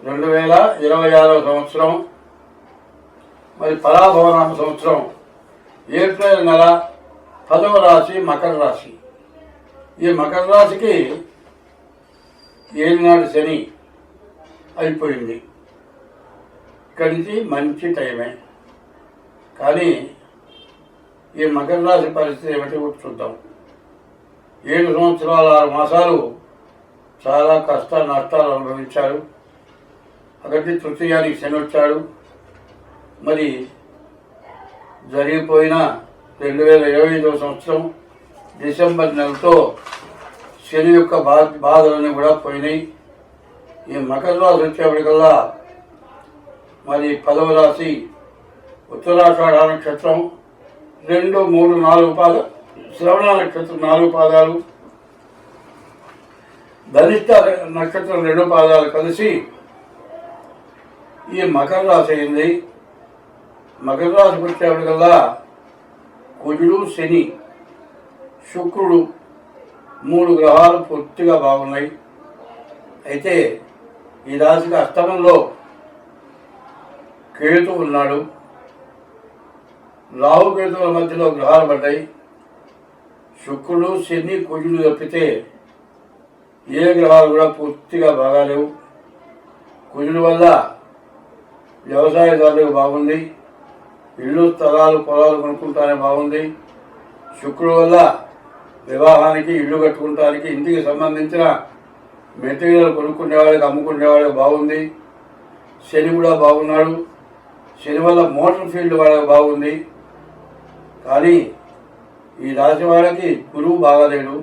2026 సంవత్సరం మరి పరాభవనామ సంవత్సరం ఏప్రిల్ నెల 10వ రాశి మకర రాశి. ఈ మకర రాశికి ఏలినాడు శని అయిపోయింది. ఇక్కడి నుంచి మంచి టైమే. కానీ ఈ మకర రాశి పరిస్థితి ఏమిటి చూద్దాం. 7 సంవత్సరాల 6 మాసాలు చాలా కష్ట నష్టాలు అనుభవించారు. ఒకటి తృతీయానికి శని వచ్చాడు. మరి జరిగిపోయిన 2025 సంవత్సరం డిసెంబర్ నెలతో శని యొక్క బాధలన్నీ కూడా పోయినాయి. ఈ మకర రాశి వచ్చేప్పటికల్లా మరి 10వ రాశి ఉత్తరాషాఢ నక్షత్రం 2, 3, 4 పాదాలు, శ్రవణ నక్షత్రం 4 పాదాలు, ధనిష్ట నక్షత్రం 2 పాదాలు కలిసి ఈ మకర రాశి అయింది. మకర రాశికి వచ్చేప్పటికల్లా కుజుడు, శని, శుక్రుడు 3 గ్రహాలు పూర్తిగా బాగున్నాయి. అయితే ఈ రాశికి అష్టమంలో కేతు ఉన్నాడు. రాహుకేతువుల మధ్యలో గ్రహాలు పడ్డాయి. శుక్రుడు, శని, కుజుడు తప్పితే ఏ గ్రహాలు కూడా పూర్తిగా బాగాలేవు. కుజుడు వల్ల వ్యవసాయదారులకు బాగుంది. ఇళ్ళు, స్థలాలు, పొలాలు కొనుక్కుంటానే బాగుంది. శుక్రుడు వల్ల వివాహానికి, ఇల్లు కట్టుకుంటానికి, ఇంటికి సంబంధించిన మెటీరియల్ కొనుక్కునేవాళ్ళకి, అమ్ముకునేవాళ్ళకి బాగుంది. శని కూడా బాగున్నాడు. శని వల్ల మోటార్ ఫీల్డ్ వాళ్ళకి బాగుంది. కానీ ఈ రాశి వాళ్ళకి గురువు బాగాలేడు.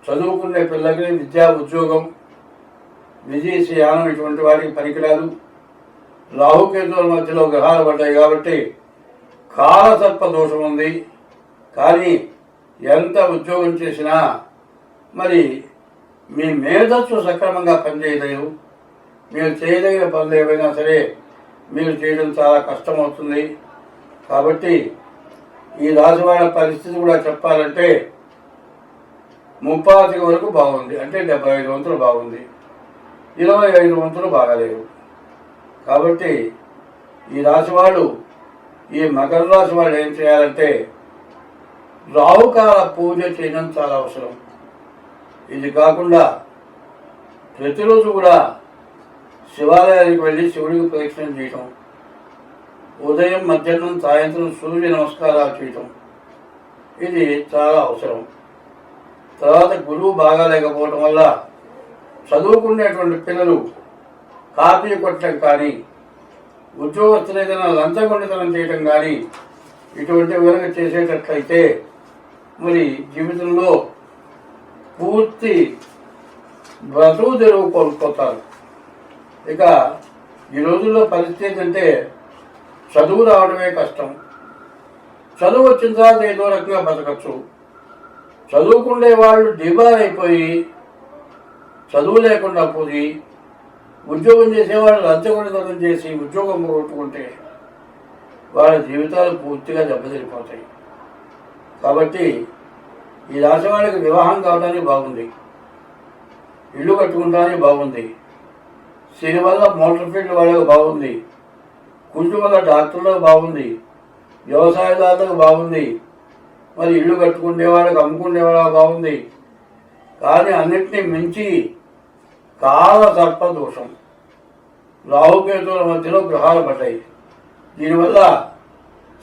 చదువుకునే పిల్లలకి విద్యా, ఉద్యోగం, విదేశీయానం ఇటువంటి వాటికి పనికిరాదు. రాహుకేతువుల మధ్యలో గ్రహాలు పడ్డాయి కాబట్టి కాలసర్ప దోషం ఉంది. కానీ ఎంత ఉద్యోగం చేసినా మరి మీ మేధస్సు సక్రమంగా పనిచేయలేదు. మీరు చేయదగిన పనులు ఏవైనా సరే మీరు చేయడం చాలా కష్టమవుతుంది. కాబట్టి ఈ రాశి వాళ్ళ పరిస్థితి కూడా చెప్పాలంటే 35 వరకు బాగుంది. అంటే 75 వంతులు బాగుంది. 25 వంతులు బాగాలేవు. కాబట్టి ఈ రాశి వాళ్ళు, ఈ మకర రాశి వాళ్ళు ఏం చేయాలంటే రాహుకాల పూజ చేయడం చాలా అవసరం. ఇది కాకుండా ప్రతిరోజు కూడా శివాలయానికి వెళ్ళి శివుడికి ప్రదక్షిణం చేయటం, ఉదయం, మధ్యాహ్నం, సాయంత్రం సూర్య నమస్కారాలు చేయటం ఇది చాలా అవసరం. తర్వాత గురువు బాగాలేకపోవటం వల్ల చదువుకునేటువంటి పిల్లలు కాపీ కొట్టడం కానీ, ఉద్యోగస్తులు ఏదైనా లంచగొండితనం చేయటం కానీ ఇటువంటి విధంగా చేసేటట్లయితే మరి జీవితంలో పూర్తి బ్రతుకు తెరువు కోల్పోతారు. ఇక ఈ రోజుల్లో పరిస్థితి ఏంటంటే చదువు రావడమే కష్టం. చదువు వచ్చిన తర్వాత ఏదో రకంగా బతకచ్చు. చదువుకునే వాళ్ళు డిబార్ అయిపోయి చదువు లేకుండా పోయి ఉద్యోగం చేసేవాళ్ళు లంచగొండితనం చేసి ఉద్యోగం పోగొట్టుకుంటే వాళ్ళ జీవితాలు పూర్తిగా దెబ్బతిరిపోతాయి. కాబట్టి ఈ రాశి వాళ్ళకి వివాహం కావడానికి బాగుంది, ఇల్లు కట్టుకుంటానికి బాగుంది. శని వల్ల మోటార్ ఫీల్డ్ వాళ్ళకి బాగుంది. కుజు వల్ల డాక్టర్లకు బాగుంది. వ్యవసాయదారులకు బాగుంది. మరి ఇల్లు కట్టుకునే వాళ్ళకి, అమ్ముకునే వాళ్ళకి బాగుంది. కానీ అన్నిటినీ మించి కాల సర్ప దోషం, రాహుకేతువుల మధ్యలో గ్రహాలు పడ్డాయి. దీనివల్ల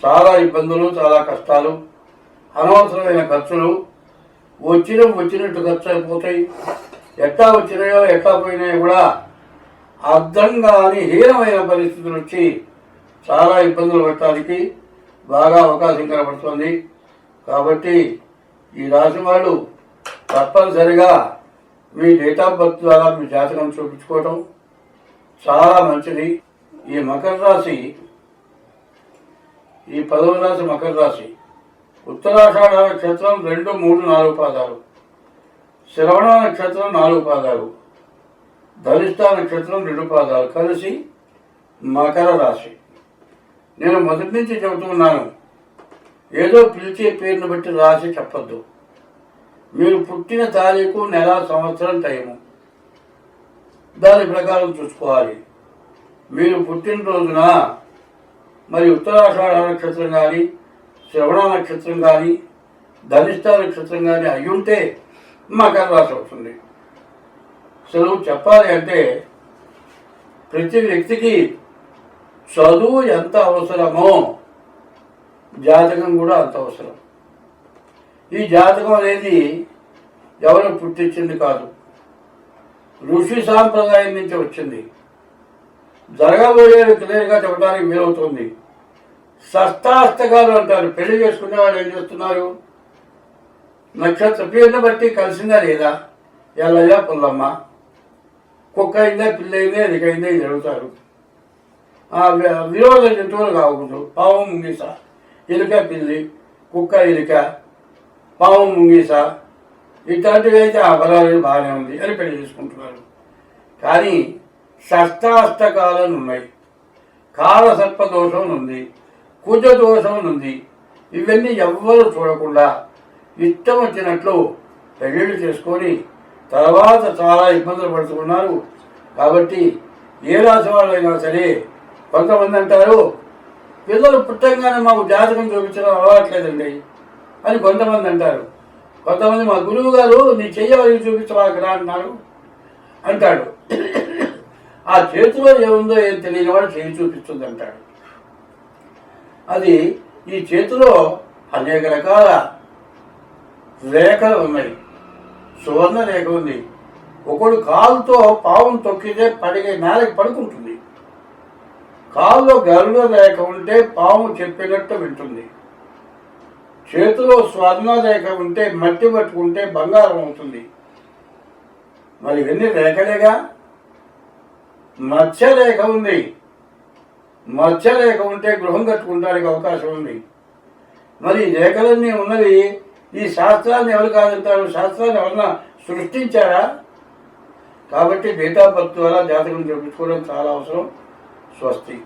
చాలా ఇబ్బందులు, చాలా కష్టాలు, అనవసరమైన ఖర్చులు, వచ్చినట్టు ఖర్చు అయిపోతాయి. ఎట్లా వచ్చినాయో ఎట్లా పోయినాయో కూడా అర్థం కాని హీనమైన పరిస్థితులు వచ్చి చాలా ఇబ్బందులు పెట్టడానికి బాగా అవకాశం కనబడుతుంది. కాబట్టి ఈ రాశి వాళ్ళు తప్పనిసరిగా మీ డేట్ ఆఫ్ బర్త్ ద్వారా మీ జాతకం చూపించుకోవటం చాలా మంచిది. ఈ మకర రాశి, ఈ 10వ రాశి మకర రాశి ఉత్తరాషాఢ నక్షత్రం 2, 3, 4 పాదాలు, శ్రవణ నక్షత్రం 4 పాదాలు, ధనిష్ట నక్షత్రం 2 పాదాలు కలిసి మకర రాశి. నేను మొదటి నుంచి చెబుతున్నాను, ఏదో పిలిచే పేరును బట్టి రాశి చెప్పద్దు. మీరు పుట్టిన తారీఖు, నెల, సంవత్సరం, టైము దాని ప్రకారం చూసుకోవాలి. మీరు పుట్టినరోజున మరి ఉత్తరాషాఢ నక్షత్రం కానీ, శ్రవణ నక్షత్రం కానీ, ధనిష్ట నక్షత్రం కానీ అయ్యుంటే మకర రాశి అవుతుంది. అసలు చెప్పాలి అంటే ప్రతి వ్యక్తికి చదువు ఎంత అవసరమో జాతకం కూడా అంత అవసరం. ఈ జాతకం అనేది ఎవరు పుట్టించింది కాదు, ఋషి సాంప్రదాయం నుంచి వచ్చింది. జరగబోయేది క్లియర్గా చెప్పడానికి వీలవుతుంది. షష్టాష్టకాలు అంటారు. పెళ్లి చేసుకునే వాళ్ళు ఏం చేస్తున్నారు, నక్షత్ర పేరుని బట్టి కలిసిందా లేదా, ఎల్లయ్య పుల్లమ్మ, కుక్క అయిందా పిల్లి అయిందా ఎదికైందా ఇది అడుగుతారు. విరోధ జంతువులు కాకూడదు. పాము ముంగీస, ఎలుక పిల్లి, కుక్క ఎలుక, పాము ముంగీస ఇట్లాంటివి అయితే ఆ బలాలు బాగానే ఉంది అని పెళ్లి చేసుకుంటున్నారు. కానీ షష్టాష్టకాలను ఉన్నాయి, కాలసర్ప దోషం ఉంది, కుజ దోషం ఉంది. ఇవన్నీ ఎవ్వరూ చూడకుండా ఇష్టం వచ్చినట్లు పెళ్లిళ్ళు చేసుకొని తర్వాత చాలా ఇబ్బందులు పడుతున్నారు. కాబట్టి ఏ రాశి వాళ్ళైనా సరే కొంతమంది అంటారు, పిల్లలు పుట్టంగానే మాకు జాతకం చూపించడం అలవాట్లేదండి అని కొంతమంది అంటారు. కొంతమంది మా గురువు గారు నీ చెయ్యవలసి చూపించవాలరా అంటాడు. ఆ చేతిలో ఏముందో ఏం తెలియని వాడు చేయి చూపిస్తుంది అంటాడు. అది ఈ చేతిలో అనేక రకాల రేఖలు ఉన్నాయి. సువర్ణ రేఖ ఉంది. ఒకడు కాలుతో పావును తొక్కితే పడిగే నేలకి పడుకుంటుంది. కాలులో గరుడ రేఖ ఉంటే పాము చెప్పినట్టు వింటుంది. చేతిలో స్వర్ణ రేఖ ఉంటే మట్టి పట్టుకుంటే బంగారం అవుతుంది. మరి ఇవన్నీ రేఖలేగా. మత్స్యరేఖ ఉంది. మత్స్యరేఖ ఉంటే గృహం కట్టుకుంటానికి అవకాశం ఉంది. మరి రేఖలన్నీ ఉన్నవి. ఈ శాస్త్రాన్ని ఎవరు కాదంటారు? శాస్త్రాన్ని ఎవరన్నా సృష్టించారా? కాబట్టి డేట్ ఆఫ్ బర్త్ ద్వారా జాతకం చూపించుకోవడం చాలా అవసరం. స్వస్తి.